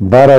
12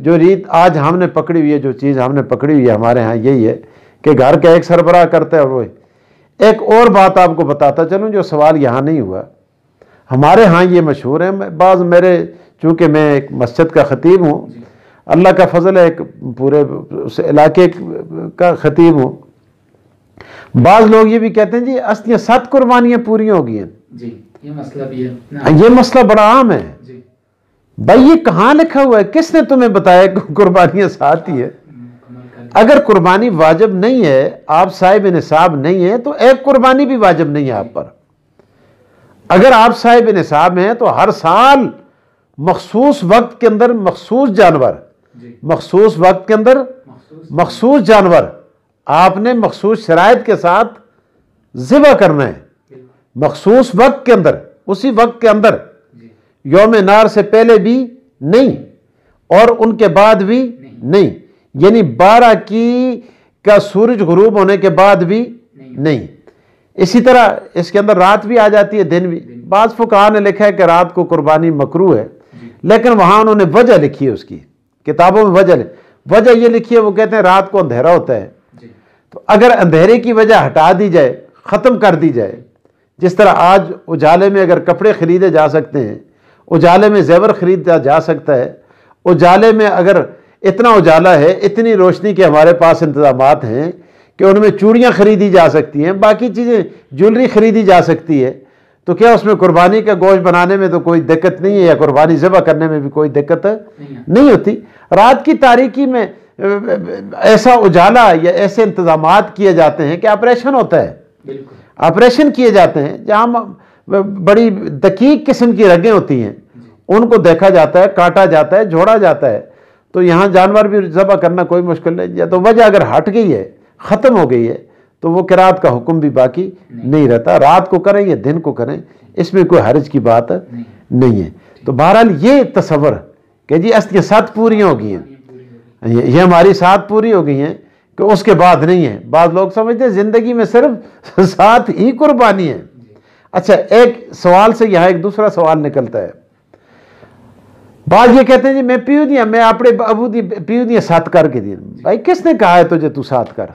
جو ریت آج ہم نے پکڑی ہوئی ہے، جو چیز ہم نے پکڑی ہوئی ہے ہمارے ہاں یہی ہے کہ گھر کا ایک سربراہ کرتا ہے. اور وہ ایک اور بات آپ کو بتاتا چلوں جو سوال یہاں نہیں ہوا، ہمارے ہاں یہ مشہور ہے، بعض میرے چونکہ میں ایک مسجد کا خطیب ہوں، اللہ کا فضل ہے، ایک پورے اس علاقے کا خطیب ہوں، بعض لوگ یہ بھی کہتے ہیں جی اصلیاں 7 قربانیاں پوری ہو گئی ہیں. جی یہ مسئلہ بھی ہے، یہ مسئلہ بڑا عام ہے. جی بھائی یہ کہاں لکھا ہوا ہے؟ کس نے تمہیں بتایا کہ قربانیاں 7 ہی ہے؟ اگر قربانی واجب نہیں ہے، آپ صاحب نصاب نہیں ہیں، تو ایک قربانی بھی واجب نہیں ہے آپ پر. اگر آپ صاحب نصاب ہیں تو ہر سال مخصوص وقت کے اندر مخصوص جانور، مخصوص وقت کے اندر مخصوص جانور آپ نے مخصوص شرائط کے ساتھ ذبح کرنا ہے، مخصوص وقت کے اندر، اسی وقت کے اندر، یوم نار سے پہلے بھی نہیں اور ان کے بعد بھی نہیں، یعنی 12 کا سورج غروب ہونے کے بعد بھی نہیں. اسی طرح اس کے اندر رات بھی آ جاتی ہے، دن بھی. بعض فقہاء نے لکھا ہے کہ رات کو قربانی مکروہ ہے، لیکن وہاں انہوں نے وجہ لکھی ہے، اس کی کتابوں میں وجہ یہ لکھی ہے، وہ کہتے ہیں رات کو اندھیرا ہوتا ہے، تو اگر اندھیرے کی وجہ ہٹا دی جائے، ختم کر دی جائے، جس طرح آج اجالے میں اگر کپڑے خریدے جا سکتے ہیں، اجالے میں زیور خریدا جا سکتا ہے، اجالے میں اگر اتنا اجالا ہے، اتنی روشنی کے ہمارے پاس انتظامات ہیں کہ ان میں چوڑیاں خریدی جا سکتی ہیں، باقی چیزیں جولری خریدی جا سکتی ہے، تو کیا اس میں قربانی کا گوشت بنانے میں تو کوئی دقت نہیں ہے، یا قربانی ذبح کرنے میں بھی کوئی دقت نہیں ہوتی. رات کی تاریکی میں ایسا اجالا یا ایسے انتظامات کیے جاتے ہیں کہ آپریشن ہوتا ہے، آپریشن کیے جاتے ہیں جہاں بڑی دقیق قسم کی رگیں ہوتی ہیں، ان کو دیکھا جاتا ہے، کاٹا جاتا ہے، جوڑا جاتا ہے. تو یہاں جانور بھی ذبح کرنا کوئی مشکل نہیں. یا تو وجہ اگر ہٹ گئی ہے، ختم ہو گئی ہے، تو وہ قرات کا حکم بھی باقی نہیں رہتا. رات کو کریں یا دن کو کریں، اس میں کوئی حرج کی بات نہیں ہے. تو بہرحال یہ تصور کہ جی اصلیاں 7 پوری ہو گئی ہیں، یہ ہماری 7 پوری ہو گئی ہیں کہ اس کے بعد نہیں ہے. بعض لوگ سمجھتے ہیں زندگی میں صرف 7 ہی قربانی ہے. اچھا، ایک سوال سے یہاں ایک دوسرا سوال نکلتا ہے. بعض یہ کہتے ہیں جی میں پیو دیا، میں اپنے ابو دی پیو دیا 7 کر کے دیا. بھائی کس نے کہا ہے تجھے تو 7 کر؟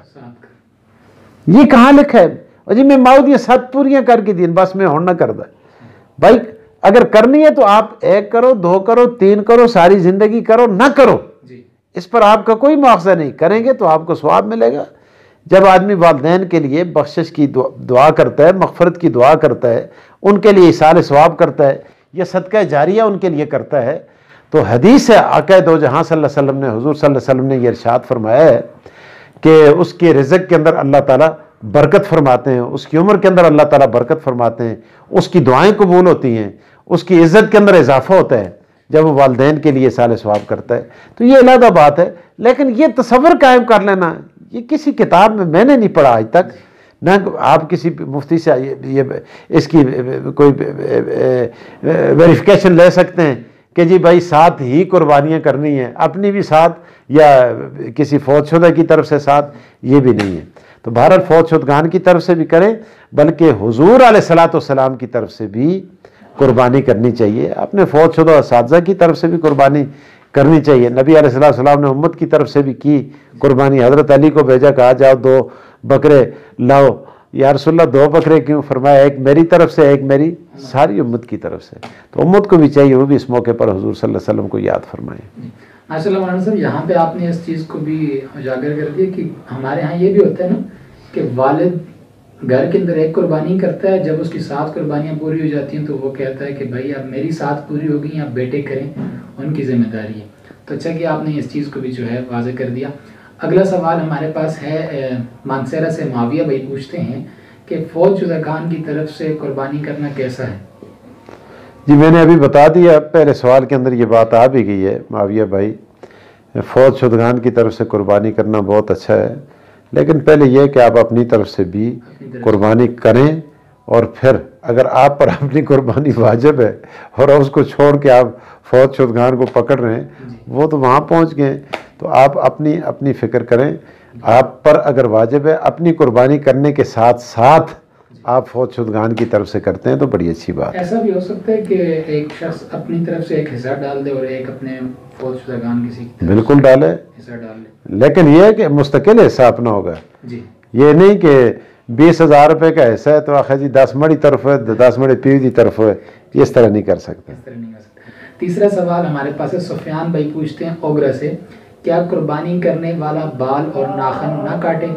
یہ کہاں لکھا ہے؟ اور جی میں ماؤ دیا 7 پوریاں کر کے دیا، بس میں ہون نہ کردا. بھائی اگر کرنی ہے تو آپ 1 کرو، 2 کرو، 3 کرو، ساری زندگی کرو، نہ کرو، اس پر آپ کا کوئی مواخذہ نہیں. کریں گے تو آپ کو ثواب ملے گا. جب آدمی والدین کے لیے بخشش کی دعا کرتا ہے، مغفرت کی دعا کرتا ہے، ان کے لیے ایصال ثواب کرتا ہے، یا صدقہ جاریہ ان کے لیے کرتا ہے، تو حدیث ہے آقا دو جہاں صلی اللہ علیہ وسلم نے، حضور صلی اللہ علیہ وسلم نے یہ ارشاد فرمایا ہے کہ اس کے رزق کے اندر اللہ تعالیٰ برکت فرماتے ہیں، اس کی عمر کے اندر اللہ تعالیٰ برکت فرماتے ہیں، اس کی دعائیں قبول ہوتی ہیں، اس کی عزت کے اندر اضافہ ہوتا ہے جب وہ والدین کے لیے ایصال ثواب کرتا ہے. تو یہ علیحدہ بات ہے. لیکن یہ تصور قائم کر لینا، یہ کسی کتاب میں نے نہیں پڑھا آج تک، نہ آپ کسی مفتی سے یہ اس کی کوئی ویریفیکیشن لے سکتے ہیں کہ جی بھائی 7 ہی قربانیاں کرنی ہیں، اپنی بھی 7 یا کسی فوت شدہ کی طرف سے 7، یہ بھی نہیں ہے. تو بہرحال فوت شدگان کی طرف سے بھی کریں، بلکہ حضور علیہ الصلوۃ والسلام کی طرف سے بھی قربانی کرنی چاہیے. اپنے فوت شدہ اساتذہ کی طرف سے بھی قربانی کرنی چاہیے. نبی علیہ السلام نے امت کی طرف سے بھی کی قربانی. حضرت علی کو بھیجا، کہا جاؤ 2 بکرے لاؤ. یا رسول اللہ 2 بکرے کیوں؟ فرمایا ایک میری طرف سے، ایک میری ساری امت کی طرف سے. تو امت کو بھی چاہیے وہ بھی اس موقع پر حضور صلی اللہ علیہ وسلم کو یاد فرمائیں. ماشاء اللہ مولانا صاحب، یہاں پہ آپ نے اس چیز کو بھی اجاگر کر دیا کہ ہمارے ہاں یہ بھی ہوتا ہے نا کہ والد گھر کے اندر ایک قربانی کرتا ہے، جب اس کی 7 قربانیاں پوری ہو جاتی ہیں تو وہ کہتا ہے کہ بھائی اب میری 7 پوری ہو گئی، اب بیٹے کریں، ان کی ذمہ داری ہے. تو اچھا کہ آپ نے اس چیز کو بھی جو ہے واضح کر دیا. اگلا سوال ہمارے پاس ہے مانسیرا سے معاویہ بھائی پوچھتے ہیں کہ فوت شدگان کی طرف سے قربانی کرنا کیسا ہے؟ جی میں نے ابھی بتا دیا، پہلے سوال کے اندر یہ بات آ بھی گئی ہے. معاویہ بھائی، فوت شدگان کی طرف سے قربانی کرنا بہت اچھا ہے، لیکن پہلے یہ کہ آپ اپنی طرف سے بھی قربانی کریں، اور پھر اگر آپ پر اپنی قربانی واجب ہے اور اس کو چھوڑ کے آپ فوت شدگان کو پکڑ رہے ہیں، وہ تو وہاں پہنچ گئے. تو آپ اپنی فکر کریں. آپ پر اگر واجب ہے، اپنی قربانی کرنے کے ساتھ ساتھ آپ فوت شدگان کی طرف سے کرتے ہیں تو بڑی اچھی بات ہے۔ ایسا بھی ہو سکتا ہے کہ ایک شخص اپنی طرف سے ایک حصہ ڈال دے اور ایک اپنے فوت شدگان کسی کی طرف بالکل ڈالے، حصہ ڈال لے، لیکن یہ کہ مستقل حصہ اپنا ہوگا، جی یہ نہیں کہ 20,000 روپے کا حصہ ہے تو آخر جی 10 مڑی طرف ہے 10 مڑی پیو دی طرف ہے، یہ اس طرح نہیں کر سکتے۔ اس طرح نہیں کر سکتے۔ تیسرا سوال ہمارے پاس ہے، سفیان بھائی پوچھتے ہیں اوگرا سے، کیا قربانی کرنے والا بال اور ناخن نہ کاٹے؟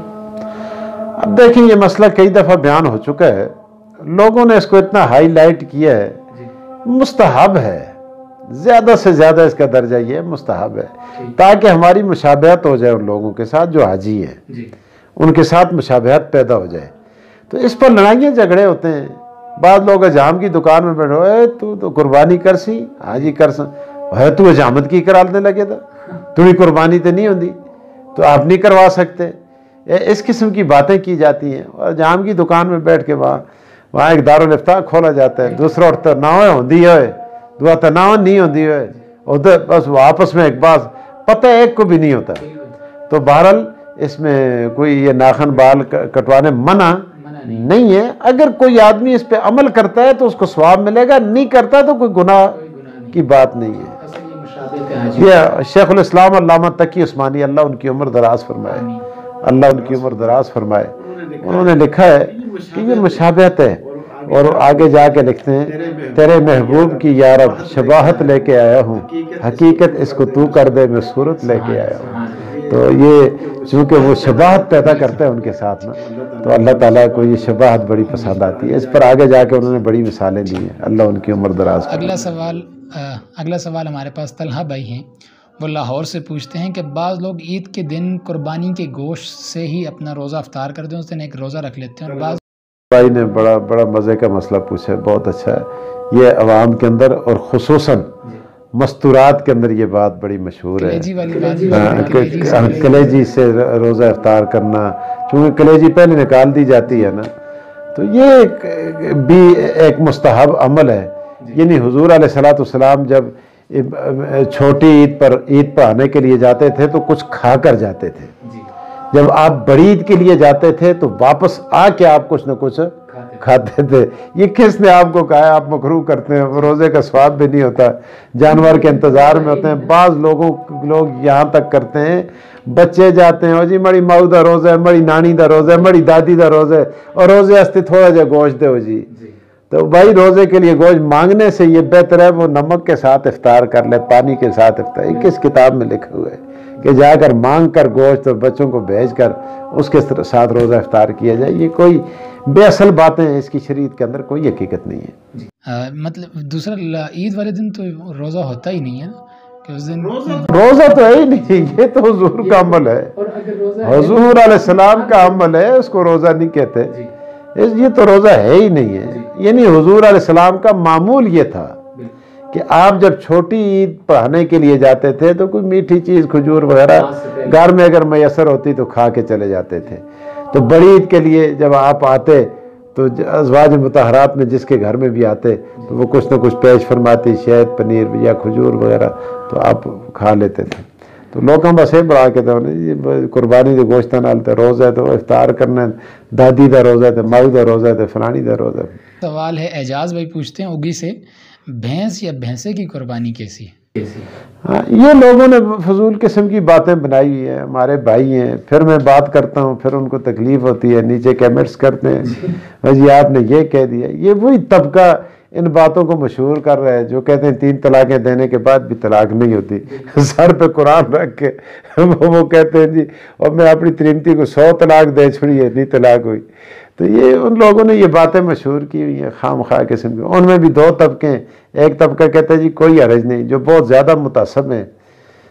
اب دیکھیں یہ مسئلہ کئی دفعہ بیان ہو چکا ہے، لوگوں نے اس کو اتنا ہائی لائٹ کیا ہے، مستحب ہے، زیادہ سے زیادہ اس کا درجہ یہ ہے مستحب ہے، تاکہ ہماری مشابہت ہو جائے ان لوگوں کے ساتھ جو حاجی ہیں، ان کے ساتھ مشابہت پیدا ہو جائے۔ تو اس پر لڑائیاں جھگڑے ہوتے ہیں، بعض لوگ حجام کی دکان میں بیٹھو، اے تو قربانی کر سی، حاجی کر سی، ہے تو حجامت کی کرالنے لگے تھا، تمہیں قربانی تو نہیں ہوتی تو آپ نہیں کروا سکتے، اس قسم کی باتیں کی جاتی ہیں۔ اور حجام کی دکان میں بیٹھ کے وہاں ایک دارالافتاء کھولا جاتا ہے، دوسرا اٹھتا نہ ہوندی ہوئے دعا تناون نہیں ہوندی ہوئے، ادھر بس وہ آپس میں ایک بات پتہ ایک کو بھی نہیں ہوتا۔ تو بہرحال اس میں کوئی یہ ناخن بال کٹوانے منع نہیں ہے، اگر کوئی آدمی اس پہ عمل کرتا ہے تو اس کو ثواب ملے گا، نہیں کرتا تو کوئی گناہ کی بات نہیں ہے۔ یہ شیخ الاسلام علامہ تقی عثمانی، اللہ ان کی عمر دراز فرمائے، اللہ ان کی عمر دراز فرمائے، انہوں نے لکھا ہے کہ یہ مشابہت ہے، اور آگے جا کے لکھتے ہیں تیرے محبوب کی یا رب شباہت لے کے آیا ہوں، حقیقت اس کو تو کر دے میں صورت لے کے آیا ہوں۔ تو یہ چونکہ وہ شباہت پیدا کرتے ہیں ان کے ساتھ نا، تو اللہ تعالیٰ کو یہ شباہت بڑی پسند آتی ہے، اس پر آگے جا کے انہوں نے بڑی مثالیں دی ہیں، اللہ ان کی عمر دراز کرے۔ اگلا سوال ہمارے پاس طلحہ بھائی ہیں، وہ لاہور سے پوچھتے ہیں کہ بعض لوگ عید کے دن قربانی کے گوشت سے ہی اپنا روزہ افطار کرتے ہیں، اس دن ایک روزہ رکھ لیتے ہیں، اور بعض بھائی نے بڑا مزے کا مسئلہ پوچھا ہے، بہت اچھا ہے۔ یہ عوام کے اندر اور خصوصاً مستورات کے اندر یہ بات بڑی مشہور ہے، کلیجی سے روزہ افطار کرنا، چونکہ کلیجی پہلے نکال دی جاتی ہے نا، تو یہ بھی ایک مستحب عمل ہے۔ یعنی حضور علیہ الصلوۃ والسلام جب چھوٹی عید پر آنے کے لیے جاتے تھے تو کچھ کھا کر جاتے تھے، جب آپ بڑی عید کے لیے جاتے تھے تو واپس آ کے آپ کچھ نہ کچھ کھاتے تھے۔ یہ کس نے آپ کو کہا ہے آپ مکروہ کرتے ہیں؟ وہ روزے کا ثواب بھی نہیں ہوتا، جانور کے انتظار میں ہوتے ہیں۔ بعض لوگ یہاں تک کرتے ہیں، بچے جاتے ہیں، جی مڑی ماؤ دا روزہ ہے، مڑی نانی دا روزہ ہے، مڑی دادی دا روزہ ہے، اور روزے ہستے تھوڑا جا گوشت دے جی۔ تو بھائی روزے کے لیے گوشت مانگنے سے یہ بہتر ہے وہ نمک کے ساتھ افطار کر لے، پانی کے ساتھ افطار۔ یہ کس کتاب میں لکھا ہوا ہے کہ جا کر مانگ کر گوشت اور بچوں کو بھیج کر اس کے ساتھ روزہ افطار کیا جائے؟ یہ کوئی بے اصل باتیں ہیں، اس کی شریعت کے اندر کوئی حقیقت نہیں ہے۔ مطلب دوسرا عید والے دن تو روزہ ہوتا ہی نہیں ہے نا، کہ اس دن روزہ تو ہے ہی نہیں، یہ تو حضور کا عمل ہے، حضور علیہ السلام کا عمل ہے، اس کو روزہ نہیں کہتے، یہ تو روزہ ہے ہی نہیں ہے۔ یعنی حضور علیہ السلام کا معمول یہ تھا کہ آپ جب چھوٹی عید پڑھانے کے لیے جاتے تھے تو کوئی میٹھی چیز کھجور وغیرہ گھر میں اگر میسر ہوتی تو کھا کے چلے جاتے تھے۔ تو بڑی عید کے لیے جب آپ آتے تو ازواج مطہرات میں جس کے گھر میں بھی آتے تو وہ کچھ نہ کچھ پیش فرماتی، شہد، پنیر یا کھجور وغیرہ، تو آپ کھا لیتے تھے۔ تو لوگوں بس یہ بڑھا کے تو قربانی دے گوشت نالتے روزہ ہے تو افطار کرنا، دادی دا روزہ ہے تو ماؤ دا روزہ ہے تو فلانی دا روزہ ہے۔ سوال ہے اعجاز بھائی پوچھتے ہیں اگی سے، بھینس یا بھینسے کی قربانی کیسی ہے؟ ہاں یہ لوگوں نے فضول قسم کی باتیں بنائی ہوئی ہیں، ہمارے بھائی ہیں، پھر میں بات کرتا ہوں پھر ان کو تکلیف ہوتی ہے، نیچے کیمنٹس کرتے ہیں جی آپ نے یہ کہہ دیا۔ یہ وہی طبقہ ان باتوں کو مشہور کر رہا ہے جو کہتے ہیں 3 طلاقیں دینے کے بعد بھی طلاق نہیں ہوتی، سر پہ قرآن رکھ کے وہ کہتے ہیں جی اور میں اپنی تریمتی کو 100 طلاق دے چھوڑی ہے، نہیں طلاق ہوئی۔ تو یہ ان لوگوں نے یہ باتیں مشہور کی ہوئی ہیں خام خواہ قسم کی۔ ان میں بھی 2 طبقے ہیں، ایک طبقہ کہتا ہے جی کوئی حرج نہیں، جو بہت زیادہ متعصب ہیں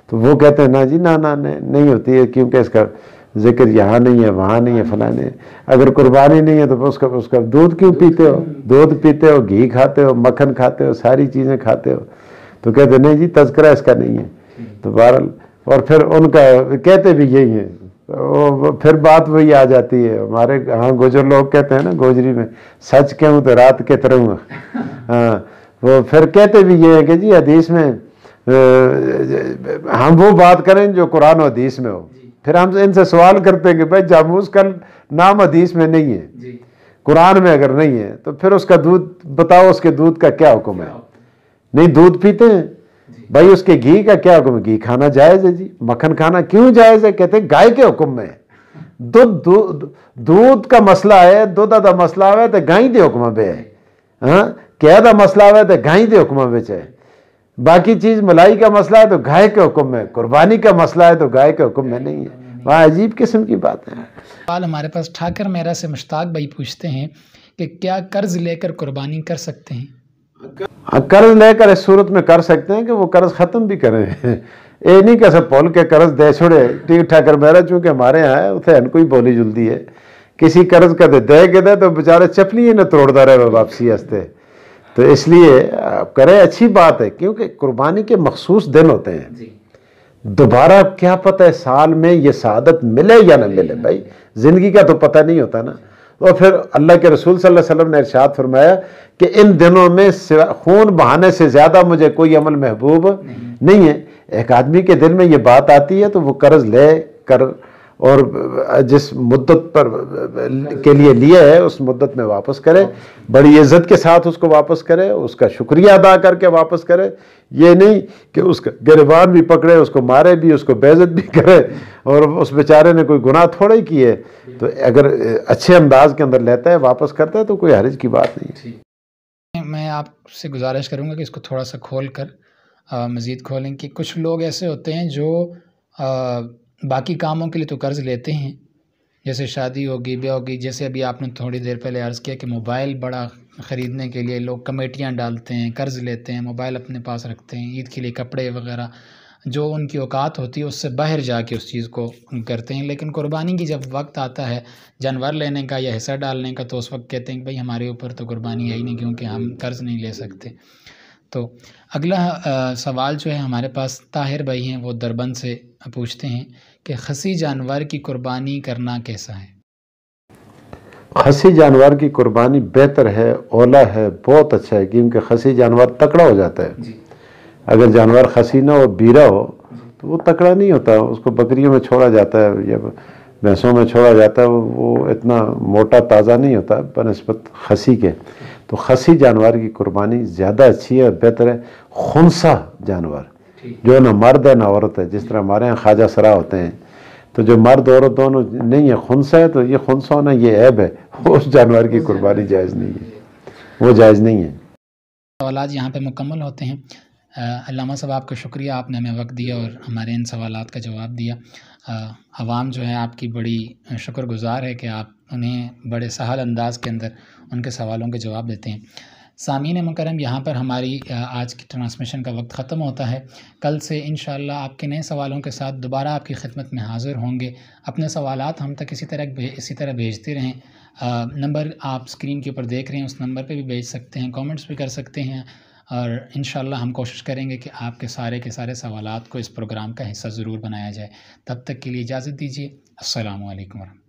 تو وہ کہتے ہیں نا جی نا نہیں ہوتی ہے کیونکہ اس کا ذکر یہاں نہیں ہے وہاں نہیں ہے فلاں نہیں ہے، اگر قربانی نہیں ہے تو اس کا دودھ کیوں پیتے ہو؟ دودھ پیتے ہو، گھی کھاتے ہو، مکھن کھاتے ہو، ساری چیزیں کھاتے ہو، تو کہتے ہیں نہیں جی تذکرہ اس کا نہیں ہے۔ تو بہرحال اور پھر ان کا کہتے بھی یہی ہیں، پھر بات وہی آ جاتی ہے، ہمارے ہاں گوجر لوگ کہتے ہیں نا گوجری میں، سچ کہوں تو رات کے طرح ہوں۔ ہاں وہ پھر کہتے بھی یہ ہے کہ جی حدیث میں ہم وہ بات کریں جو قرآن و حدیث میں ہو۔ پھر ہم ان سے سوال کرتے ہیں کہ بھائی جاموس کا نام حدیث میں نہیں ہے، قرآن میں اگر نہیں ہے تو پھر اس کا دودھ بتاؤ، اس کے دودھ کا کیا حکم ہے؟ نہیں دودھ پیتے ہیں بھائی، اس کے گھی کا کیا حکم ہے؟ گھی کھانا جائز ہے جی، مکھن کھانا کیوں جائز ہے؟ کہتے ہیں گائے کے حکم میں ہے۔ دودھ کا مسئلہ ہے، دودھ دا مسئلہ ہے تو گائیں دے حکم میں ہے، ہاں کیا دا مسئلہ ہے تو گائیں دے حکم میں ہے، باقی چیز ملائی کا مسئلہ ہے تو گائے کے حکم میں، قربانی کا مسئلہ ہے تو گائے کے حکم میں نہیں ہے۔ وہاں عجیب قسم کی بات ہے۔ سوال ہمارے پاس ٹھاکر میرا سے مشتاق بھائی پوچھتے ہیں کہ کیا قرض لے کر قربانی کر سکتے ہیں؟ قرض لے کر اس صورت میں کر سکتے ہیں کہ وہ قرض ختم بھی کریں، یہ نہیں کہ سب پول کے قرض دے چھوڑے۔ ٹھیک ٹھاکر میرا چونکہ ہمارے یہاں ہے اتنے ان کو ہی بولی جلدی ہے، کسی قرض کا دے کے دے تو بیچارے چپلی نہ توڑتا رہے واپسی ہستے، تو اس لیے آپ کریں، اچھی بات ہے، کیونکہ قربانی کے مخصوص دن ہوتے ہیں، دوبارہ کیا پتہ ہے سال میں یہ سعادت ملے یا نہ ملے، بھائی زندگی کا تو پتہ نہیں ہوتا نا۔ اور پھر اللہ کے رسول صلی اللہ علیہ وسلم نے ارشاد فرمایا کہ ان دنوں میں خون بہانے سے زیادہ مجھے کوئی عمل محبوب نہیں ہے۔ ایک آدمی کے دل میں یہ بات آتی ہے تو وہ قرض لے کر اور جس مدت پر کے لیے لیا ہے اس مدت میں واپس کرے، بڑی عزت کے ساتھ اس کو واپس کرے، اس کا شکریہ ادا کر کے واپس کرے، یہ نہیں کہ اس کا گریبان بھی پکڑے، اس کو مارے بھی، اس کو بے عزت بھی کرے، اور اس بیچارے نے کوئی گناہ تھوڑا ہی کیے۔ تو اگر اچھے انداز کے اندر لیتا ہے واپس کرتا ہے تو کوئی حرج کی بات نہیں ہے۔ میں آپ سے گزارش کروں گا کہ اس کو تھوڑا سا کھول کر مزید کھولیں کہ کچھ لوگ ایسے ہوتے ہیں جو باقی کاموں کے لیے تو قرض لیتے ہیں، جیسے شادی ہوگی، بیاہ ہوگی، جیسے ابھی آپ نے تھوڑی دیر پہلے عرض کیا کہ موبائل بڑا خریدنے کے لیے لوگ کمیٹیاں ڈالتے ہیں، قرض لیتے ہیں، موبائل اپنے پاس رکھتے ہیں، عید کے لیے کپڑے وغیرہ جو ان کی اوقات ہوتی ہے اس سے باہر جا کے اس چیز کو کرتے ہیں۔ لیکن قربانی کی جب وقت آتا ہے جانور لینے کا یا حصہ ڈالنے کا تو اس وقت کہتے ہیں کہ بھائی ہمارے اوپر تو قربانی ہے ہی نہیں کیونکہ ہم قرض نہیں لے سکتے۔ تو اگلا سوال جو ہے ہمارے پاس طاہر بھائی ہیں، وہ دربند سے پوچھتے ہیں کہ خصی جانور کی قربانی کرنا کیسا ہے؟ خصی جانور کی قربانی بہتر ہے، اولا ہے، بہت اچھا ہے، کیونکہ خصی جانور تکڑا ہو جاتا ہے۔ اگر جانور خصی نہ ہو، بیرا ہو تو وہ تکڑا نہیں ہوتا، اس کو بکریوں میں چھوڑا جاتا ہے یا بھینسوں میں چھوڑا جاتا ہے، وہ اتنا موٹا تازہ نہیں ہوتا بنسبت خصی کے۔ تو خصی جانور کی قربانی زیادہ اچھی ہے اور بہتر ہے۔ خنثی جانور جو نہ مرد ہے نہ عورت ہے، جس طرح ہمارے یہاں خواجہ سرا ہوتے ہیں، تو جو مرد عورت دونوں نہیں ہے، خنثی ہے، تو یہ خنثی ہونا یہ عیب ہے، اس جانور کی قربانی جائز نہیں ہے، وہ جائز نہیں ہے۔ سوالات یہاں پہ مکمل ہوتے ہیں۔ علامہ صاحب آپ کا شکریہ، آپ نے ہمیں وقت دیا اور ہمارے ان سوالات کا جواب دیا۔ عوام جو ہے آپ کی بڑی شکر گزار ہے کہ آپ انہیں بڑے سہل انداز کے اندر ان کے سوالوں کے جواب دیتے ہیں۔ سامعین مکرم، یہاں پر ہماری آج کی ٹرانسمیشن کا وقت ختم ہوتا ہے۔ کل سے انشاءاللہ آپ کے نئے سوالوں کے ساتھ دوبارہ آپ کی خدمت میں حاضر ہوں گے۔ اپنے سوالات ہم تک اسی طرح بھیجتے رہیں۔ نمبر آپ اسکرین کے اوپر دیکھ رہے ہیں، اس نمبر پہ بھی بھیج سکتے ہیں، کامنٹس بھی کر سکتے ہیں، اور انشاءاللہ ہم کوشش کریں گے کہ آپ کے سارے سوالات کو اس پروگرام کا حصہ ضرور بنایا جائے۔ تب تک کے لیے اجازت دیجیے۔ السلام علیکم ورحمۃ اللہ۔